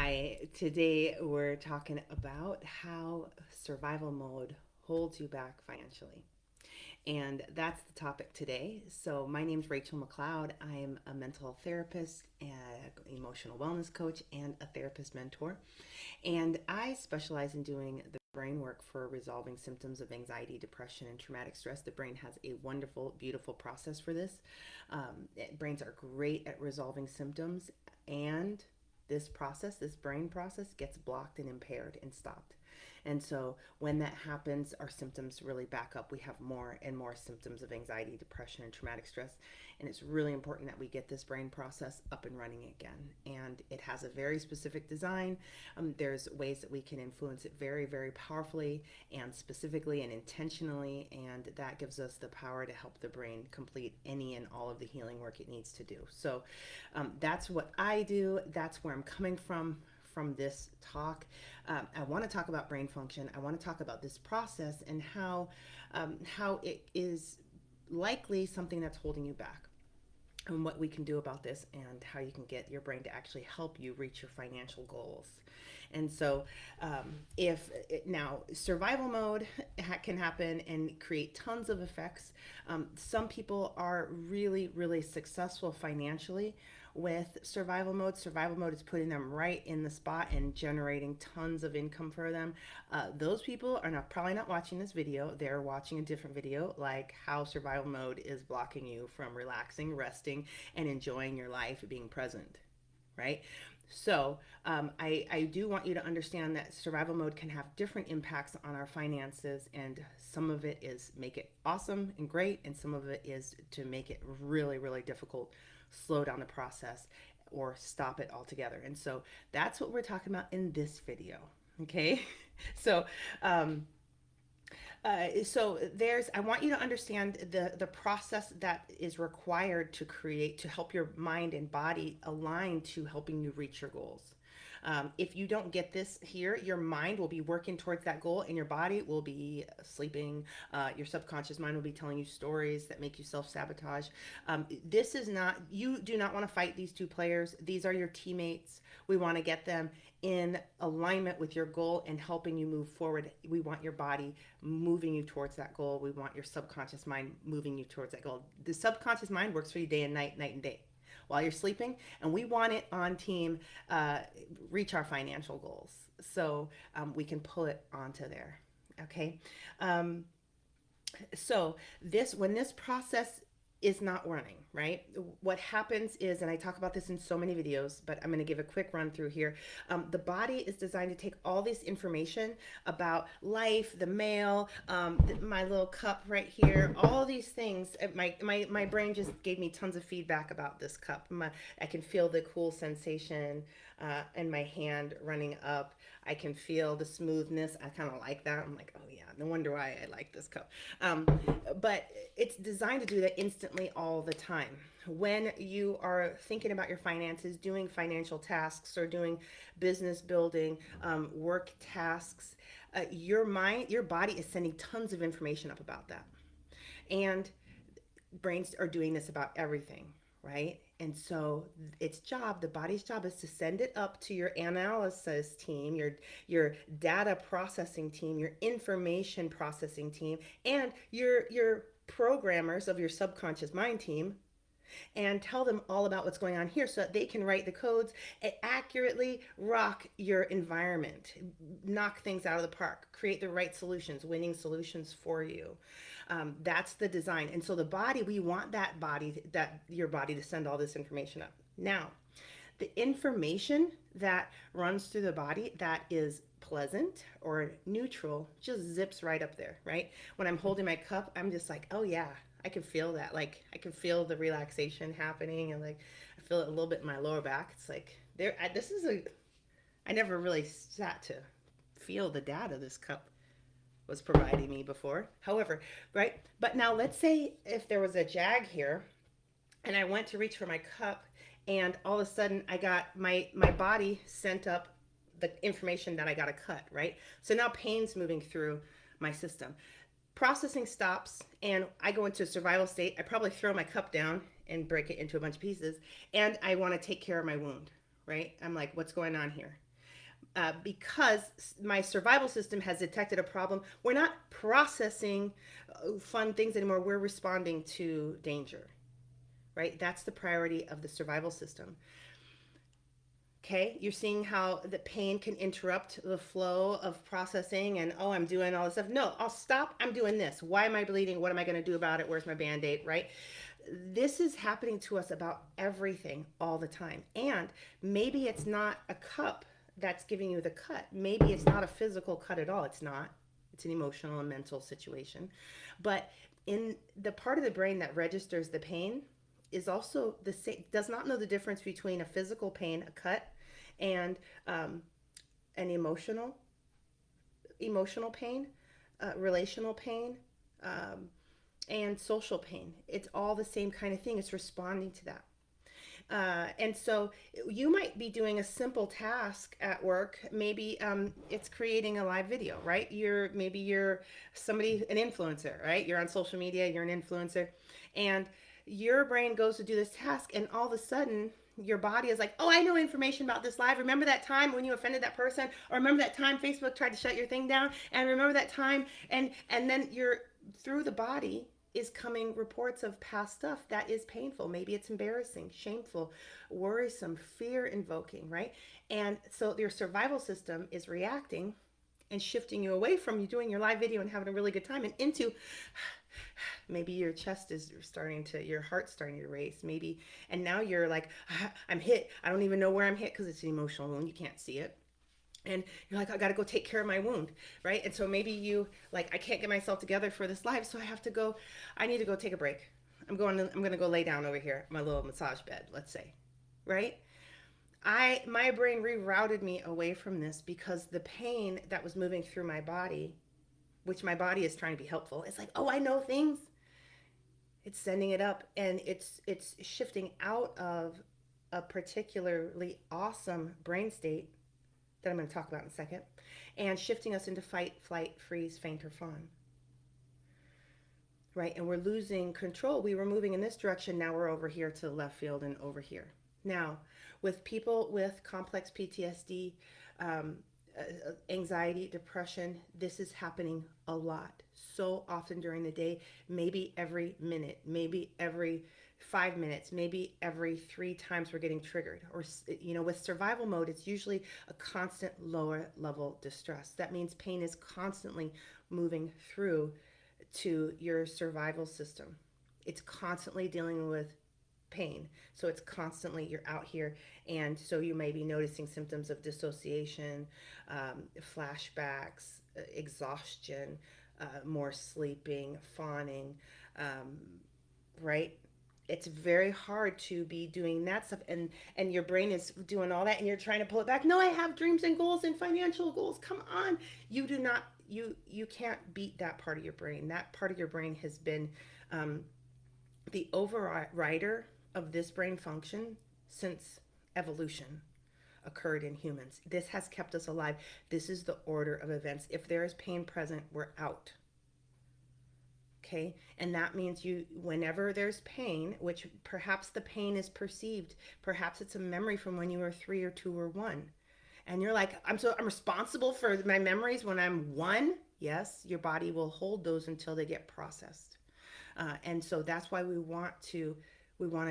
Hi, today we're talking about how survival mode holds you back financially. And that's the topic today. So, my name is Rachel McLeod. I'm a mental health therapist, an emotional wellness coach, and a therapist mentor. And I specialize in doing the brain work for resolving symptoms of anxiety, depression, and traumatic stress. The brain has a wonderful, beautiful process for this. Brains are great at resolving symptoms, and this brain process, gets blocked and impaired and stopped. And so when that happens, our symptoms really back up. We have more and more symptoms of anxiety, depression, and traumatic stress. And it's really important that we get this brain process up and running again. And it has a very specific design. There's ways that we can influence it very, very powerfully and specifically and intentionally. And that gives us the power to help the brain complete any and all of the healing work it needs to do. So that's what I do. That's where I'm coming from this talk. I want to talk about brain function. I want to talk about this process and how it is likely something that's holding you back, and what we can do about this, and how you can get your brain to actually help you reach your financial goals. And so, if now survival mode can happen and create tons of effects. Some people are really, really successful financially with survival mode. Survival mode is putting them right in the spot and generating tons of income for them. Those people are probably not watching this video. They're watching a different video, like how survival mode is blocking you from relaxing, resting, and enjoying your life, being present, right? So I do want you to understand that survival mode can have different impacts on our finances, and some of it is make it awesome and great, and some of it is to make it really, really difficult, slow down the process, or stop it altogether. And so that's what we're talking about in this video. Okay, so I want you to understand the process that is required to help your mind and body align to helping you reach your goals. If you don't get this here, your mind will be working towards that goal, and your body will be sleeping. Your subconscious mind will be telling you stories that make you self sabotage. This is not, you do not want to fight these two players. These are your teammates. We want to get them in alignment with your goal and helping you move forward. We want your body moving you towards that goal. We want your subconscious mind moving you towards that goal. The subconscious mind works for you day and night, night and day, while you're sleeping, and we want it on team, uh, reach our financial goals. So we can pull it onto there. Okay. Um, so this when this process is not running right, what happens is, and I talk about this in so many videos, but I'm going to give a quick run through here. The body is designed to take all this information about life, the mail, my little cup right here, all these things. My brain just gave me tons of feedback about this cup. I can feel the cool sensation in my hand running up. I can feel the smoothness. I kind of like that. I'm like, oh yeah, no wonder why I like this cup. But it's designed to do that instantly all the time. When you are thinking about your finances, doing financial tasks, or doing business building, work tasks, your body is sending tons of information up about that. And brains are doing this about everything, right? And so the body's job is to send it up to your analysis team, your data processing team, your information processing team, and your programmers of your subconscious mind team, and tell them all about what's going on here so that they can write the codes and accurately rock your environment, knock things out of the park, create the right solutions, winning solutions for you. That's the design. And so the body, we want your body to send all this information up. Now, the information that runs through the body that is pleasant or neutral just zips right up there, right? When I'm holding my cup, I'm just like, oh yeah, I can feel that. Like I can feel the relaxation happening, and like I feel it a little bit in my lower back. It's like I never really sat to feel the data this cup was providing me before. However, right? But now let's say if there was a jag here and I went to reach for my cup, and all of a sudden I got my body sent up the information that I got to cut, right? So now pain's moving through my system. Processing stops, and I go into a survival state. I probably throw my cup down and break it into a bunch of pieces, and I want to take care of my wound, right? I'm like, what's going on here? because my survival system has detected a problem. We're not processing fun things anymore. We're responding to danger, right? That's the priority of the survival system. Okay, you're seeing how the pain can interrupt the flow of processing, and oh, I'm doing all this stuff. No, I'll stop. I'm doing this. Why am I bleeding? What am I going to do about it? Where's my band aid? Right? This is happening to us about everything all the time. And maybe it's not a cup that's giving you the cut. Maybe it's not a physical cut at all. It's not. It's an emotional and mental situation. But in the part of the brain that registers the pain is also the same, does not know the difference between a physical pain, a cut, and an emotional pain, relational pain, um, and social pain. It's all the same kind of thing. It's responding to that. And so you might be doing a simple task at work. Maybe it's creating a live video, right? You're somebody, an influencer, right? You're on social media, you're an influencer, and your brain goes to do this task, and all of a sudden your body is like, oh, I know information about this live. Remember that time when you offended that person, or remember that time Facebook tried to shut your thing down, and remember that time, and then you're through the body is coming reports of past stuff that is painful. Maybe it's embarrassing, shameful, worrisome, fear invoking, right? And so your survival system is reacting and shifting you away from you doing your live video and having a really good time and into maybe your chest is starting to, your heart's starting to race, maybe, and now you're like, I'm hit. I don't even know where I'm hit because it's an emotional wound. You can't see it, and you're like, I got to go take care of my wound, right? And so maybe you like, I can't get myself together for this live, so I have to go, I need to go take a break. I'm going to go lay down over here, my little massage bed, let's say, right? My brain rerouted me away from this because the pain that was moving through my body, which my body is trying to be helpful, it's like, oh, I know things. It's sending it up, and it's shifting out of a particularly awesome brain state that I'm going to talk about in a second, and shifting us into fight, flight, freeze, faint, or fawn. Right? And we're losing control. We were moving in this direction. Now we're over here to the left field and over here. Now, with people with complex PTSD, um, anxiety, depression, this is happening a lot. So often during the day, maybe every minute, maybe every 5 minutes, maybe every 3 times we're getting triggered. Or, with survival mode, it's usually a constant lower level distress. That means pain is constantly moving through to your survival system. It's constantly dealing with pain. So it's constantly, you're out here. And so you may be noticing symptoms of dissociation, flashbacks, exhaustion, more sleeping, fawning, um, right? It's very hard to be doing that stuff, and your brain is doing all that, and you're trying to pull it back. No, I have dreams and goals and financial goals. Come on. You do not, you can't beat that part of your brain. That part of your brain has been um, the overrider of this brain function since evolution occurred in humans. This has kept us alive. This is the order of events. If there is pain present, we're out. Okay, and that means you, whenever there's pain, which perhaps the pain is perceived, perhaps it's a memory from when you were 3 or 2 or 1, and you're like, I'm responsible for my memories when I'm 1. Yes, your body will hold those until they get processed. And so that's why we want to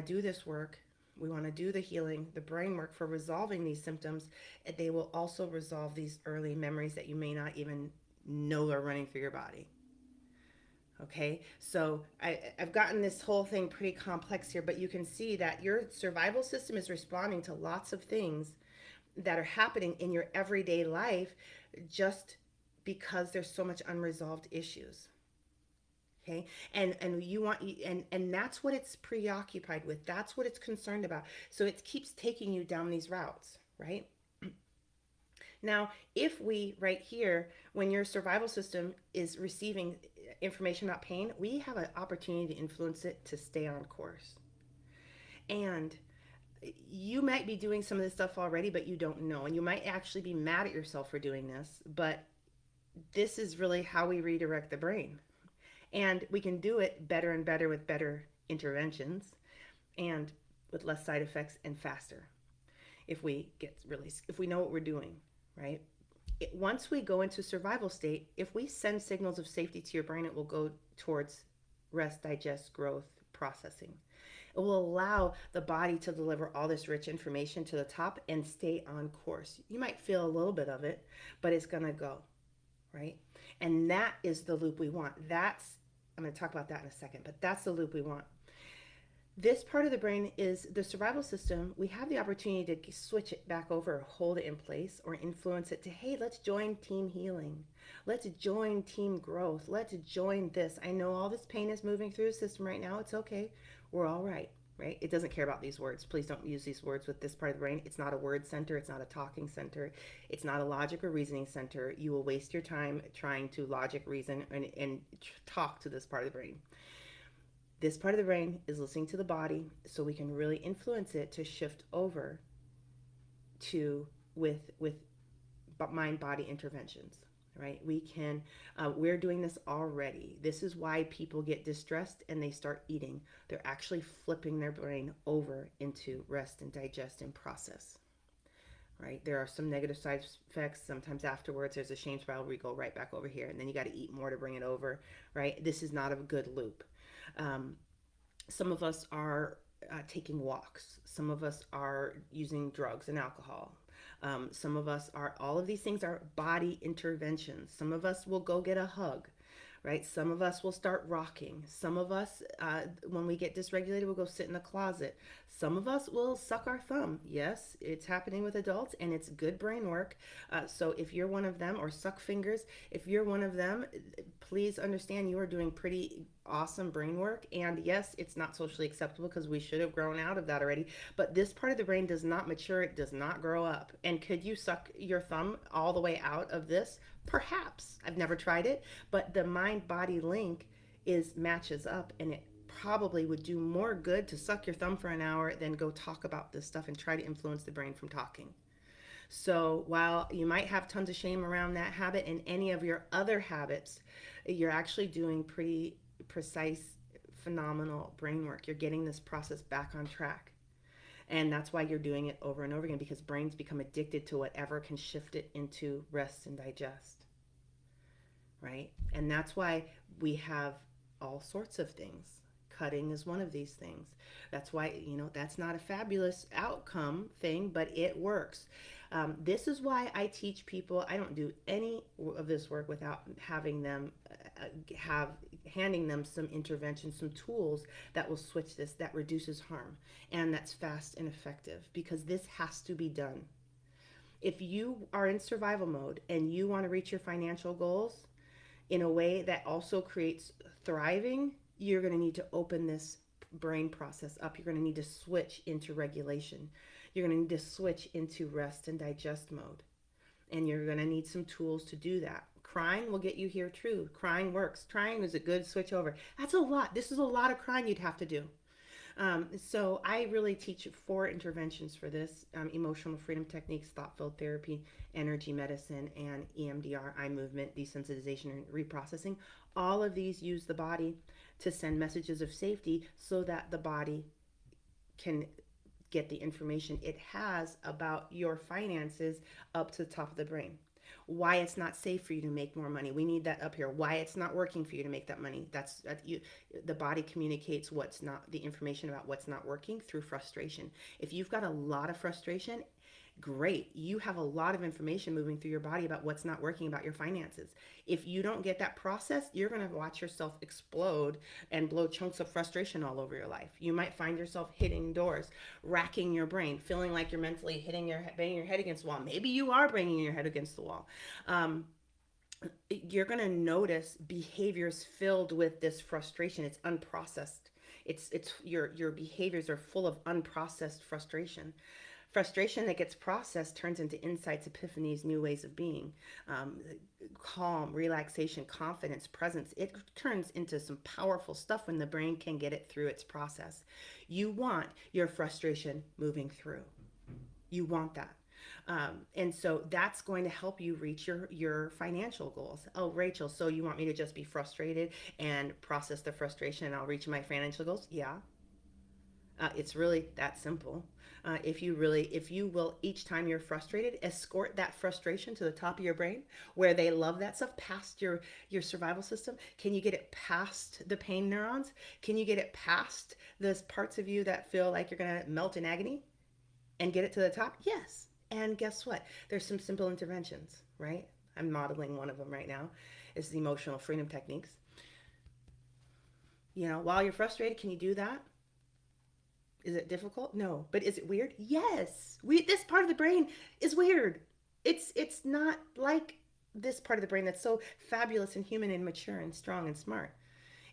do this work. We want to do the healing, the brain work for resolving these symptoms. They will also resolve these early memories that you may not even know are running through your body. Okay, so I've gotten this whole thing pretty complex here, but you can see that your survival system is responding to lots of things that are happening in your everyday life just because there's so much unresolved issues. Okay, and you want, and that's what it's preoccupied with. That's what it's concerned about. So it keeps taking you down these routes, right? Now, if we, right here, when your survival system is receiving information about pain, we have an opportunity to influence it to stay on course. And you might be doing some of this stuff already, but you don't know. And you might actually be mad at yourself for doing this, but this is really how we redirect the brain. And we can do it better and better with better interventions and with less side effects and faster if we know what we're doing, right? Once we go into survival state, if we send signals of safety to your brain, it will go towards rest, digest, growth, processing. It will allow the body to deliver all this rich information to the top and stay on course. You might feel a little bit of it, but it's going to go, right? And that is the loop we want. I'm going to talk about that in a second, but that's the loop we want. This part of the brain is the survival system. We have the opportunity to switch it back over, hold it in place, or influence it to, hey, let's join team healing. Let's join team growth. Let's join this. I know all this pain is moving through the system right now. It's okay. We're all right, right? It doesn't care about these words. Please don't use these words with this part of the brain. It's not a word center. It's not a talking center. It's not a logic or reasoning center. You will waste your time trying to logic, reason, and talk to this part of the brain. This part of the brain is listening to the body so we can really influence it to shift over to with mind body interventions, right? We're doing this already. This is why people get distressed and they start eating. They're actually flipping their brain over into rest and digest and process, right? There are some negative side effects. Sometimes afterwards, there's a shame spiral where you go right back over here, and then you got to eat more to bring it over, right? This is not a good loop. Um, some of us are taking walks. Some of us are using drugs and alcohol. Some of us are, all of these things are body interventions. Some of us will go get a hug, right? Some of us will start rocking. Some of us, when we get dysregulated, we'll go sit in the closet. Some of us will suck our thumb. Yes, it's happening with adults and it's good brain work. So if you're one of them, or suck fingers, if you're one of them, please understand you are doing pretty awesome brain work. And yes, it's not socially acceptable because we should have grown out of that already. But this part of the brain does not mature, it does not grow up. And could you suck your thumb all the way out of this? Perhaps. I've never tried it, but the mind body link is matches up, and it probably would do more good to suck your thumb for an hour than go talk about this stuff and try to influence the brain from talking. So while you might have tons of shame around that habit and any of your other habits, you're actually doing pretty precise, phenomenal brain work. You're getting this process back on track. And that's why you're doing it over and over again, because brains become addicted to whatever can shift it into rest and digest, right? And that's why we have all sorts of things. Cutting is one of these things. That's why, that's not a fabulous outcome thing, but it works. This is why I teach people. I don't do any of this work without having them handing them some intervention, some tools that will switch this, that reduces harm, and that's fast and effective, because this has to be done. If you are in survival mode and you want to reach your financial goals in a way that also creates thriving, you're going to need to open this brain process up. You're going to need to switch into regulation. You're going to need to switch into rest and digest mode. And you're going to need some tools to do that. Crying will get you here too. Crying works. Crying is a good switch over. That's a lot. This is a lot of crying you'd have to do. So I really teach 4 interventions for this: emotional freedom techniques, thought field therapy, energy medicine, and EMDR, eye movement desensitization and reprocessing. All of these use the body to send messages of safety so that the body can get the information it has about your finances up to the top of the brain. Why it's not safe for you to make more money. We need that up here. Why it's not working for you to make that money. The body communicates what's not, the information about what's not working through frustration. If you've got a lot of frustration, great. You have a lot of information moving through your body about what's not working about your finances. If you don't get that process, you're going to watch yourself explode and blow chunks of frustration all over your life. You might find yourself hitting doors, racking your brain, feeling like you're mentally banging your head against the wall. Maybe you are banging your head against the wall. You're going to notice behaviors filled with this frustration. It's unprocessed. It's your behaviors are full of unprocessed frustration. Frustration that gets processed turns into insights, epiphanies, new ways of being, calm, relaxation, confidence, presence. It turns into some powerful stuff when the brain can get it through its process. You want your frustration moving through. You want that. And so that's going to help you reach your financial goals. Oh, Rachel, so you want me to just be frustrated and process the frustration and I'll reach my financial goals? Yeah. It's really that simple. If you will, each time you're frustrated, escort that frustration to the top of your brain where they love that stuff past your survival system. Can you get it past the pain neurons? Can you get it past those parts of you that feel like you're going to melt in agony and get it to the top? Yes. And guess what? There's some simple interventions, right? I'm modeling one of them right now. It's the emotional freedom techniques. While you're frustrated, can you do that? Is it difficult? No. But is it weird? Yes. This part of the brain is weird. It's not like this part of the brain that's so fabulous and human and mature and strong and smart.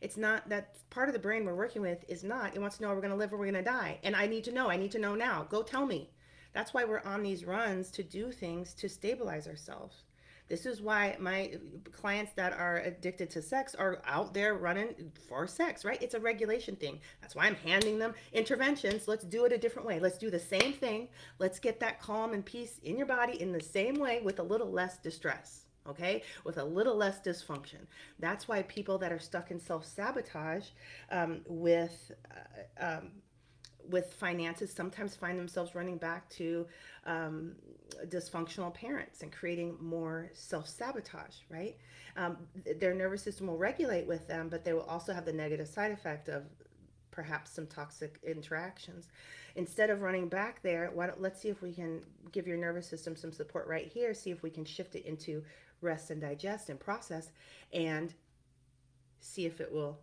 It's not that part of the brain we're working with is not. It wants to know, are we going to live or we're going to die? And I need to know. I need to know now. Go tell me. That's why we're on these runs to do things to stabilize ourselves. This is why my clients that are addicted to sex are out there running for sex, right? It's a regulation thing. That's why I'm handing them interventions. Let's do it a different way. Let's do the same thing. Let's get that calm and peace in your body in the same way with a little less distress. Okay, with a little less dysfunction. That's why people that are stuck in self-sabotage with finances sometimes find themselves running back to um, dysfunctional parents and creating more self-sabotage, right? Their nervous system will regulate with them, but they will also have the negative side effect of perhaps some toxic interactions. Instead of running back there, let's see if we can give your nervous system some support right here, see if we can shift it into rest and digest and process, and see if it will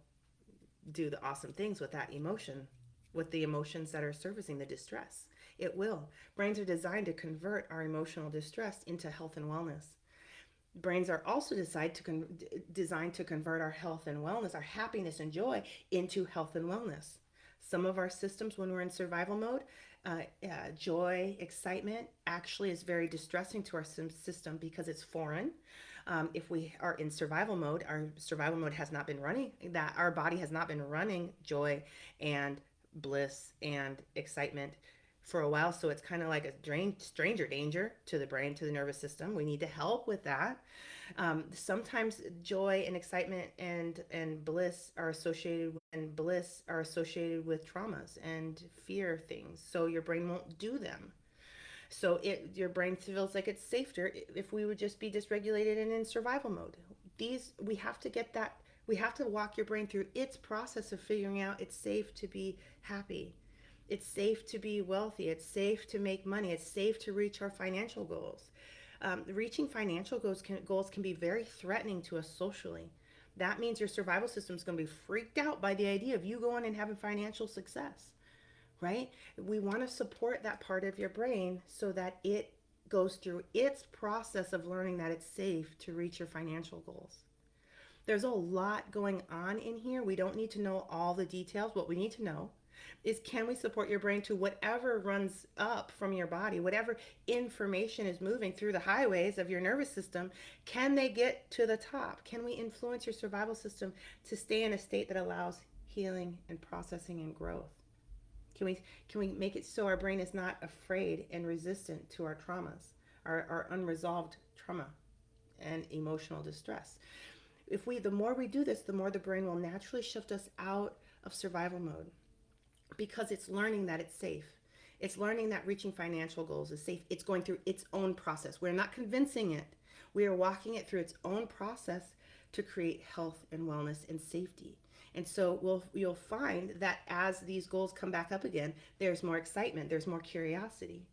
do the awesome things with that emotion, with the emotions that are servicing the distress. It will. Brains are designed to convert our emotional distress into health and wellness. Brains are also designed to convert our health and wellness, our happiness and joy, into health and wellness. Some of our systems, when we're in survival mode, joy, excitement actually is very distressing to our system because it's foreign. If we are in survival mode, our survival mode has not been running, that our body has not been running joy and bliss and excitement for a while. So it's kind of like a stranger danger to the brain, to the nervous system. We need to help with that. Sometimes joy and excitement and bliss are associated with traumas and fear things. So your brain won't do them. So your brain feels like it's safer if we would just be dysregulated and in survival mode. We have to get that. We have to walk your brain through its process of figuring out it's safe to be happy. It's safe to be wealthy. It's safe to make money. It's safe to reach our financial goals. Reaching financial goals can be very threatening to us socially. That means your survival system is going to be freaked out by the idea of you going and having financial success, right? We want to support that part of your brain so that it goes through its process of learning that it's safe to reach your financial goals. There's a lot going on in here. We don't need to know all the details. What we need to know is, can we support your brain to whatever runs up from your body, whatever information is moving through the highways of your nervous system, can they get to the top? Can we influence your survival system to stay in a state that allows healing and processing and growth? Can we make it so our brain is not afraid and resistant to our traumas, our unresolved trauma and emotional distress? The more we do this, the more the brain will naturally shift us out of survival mode because it's learning that it's safe. It's learning that reaching financial goals is safe. It's going through its own process. We're not convincing it. We are walking it through its own process to create health and wellness and safety. And so you'll find that as these goals come back up again, there's more excitement, there's more curiosity,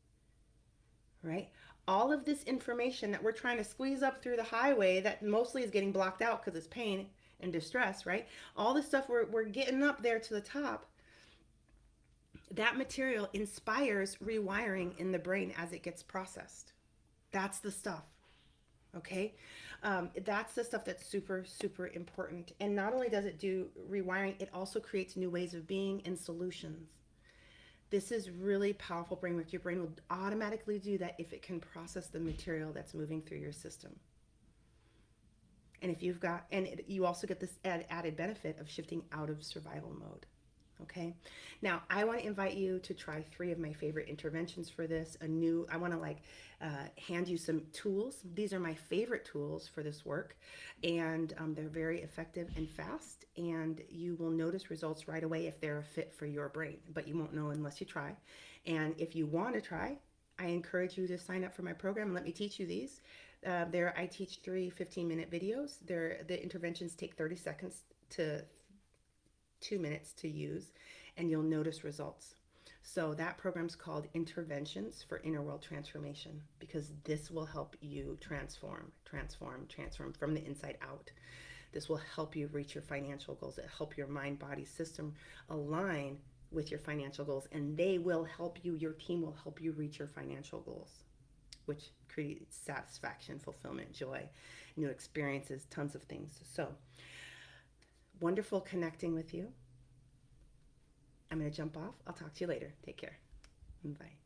right? All of this information that we're trying to squeeze up through the highway that mostly is getting blocked out because it's pain and distress, right? All this stuff we're getting up there to the top, that material inspires rewiring in the brain as it gets processed. That's the stuff. Okay, that's the stuff that's super, super important. And not only does it do rewiring, it also creates new ways of being and solutions. This is really powerful brain work. Your brain will automatically do that if it can process the material that's moving through your system. And you also get this added benefit of shifting out of survival mode. Okay. Now I want to invite you to try 3 of my favorite interventions for this. I want to hand you some tools. These are my favorite tools for this work, and they're very effective and fast. And you will notice results right away if they're a fit for your brain, but you won't know unless you try. And if you want to try, I encourage you to sign up for my program and let me teach you these. I teach three 15-minute videos. The interventions take 30 seconds to 2 minutes to use, and you'll notice results. So that program's called Interventions for Inner World Transformation, because this will help you transform from the inside out. This will help you reach your financial goals. It help your mind, body, system align with your financial goals, and they will help you. Your team will help you reach your financial goals, which creates satisfaction, fulfillment, joy, new experiences, tons of things. So wonderful connecting with you. I'm going to jump off. I'll talk to you later. Take care. Bye.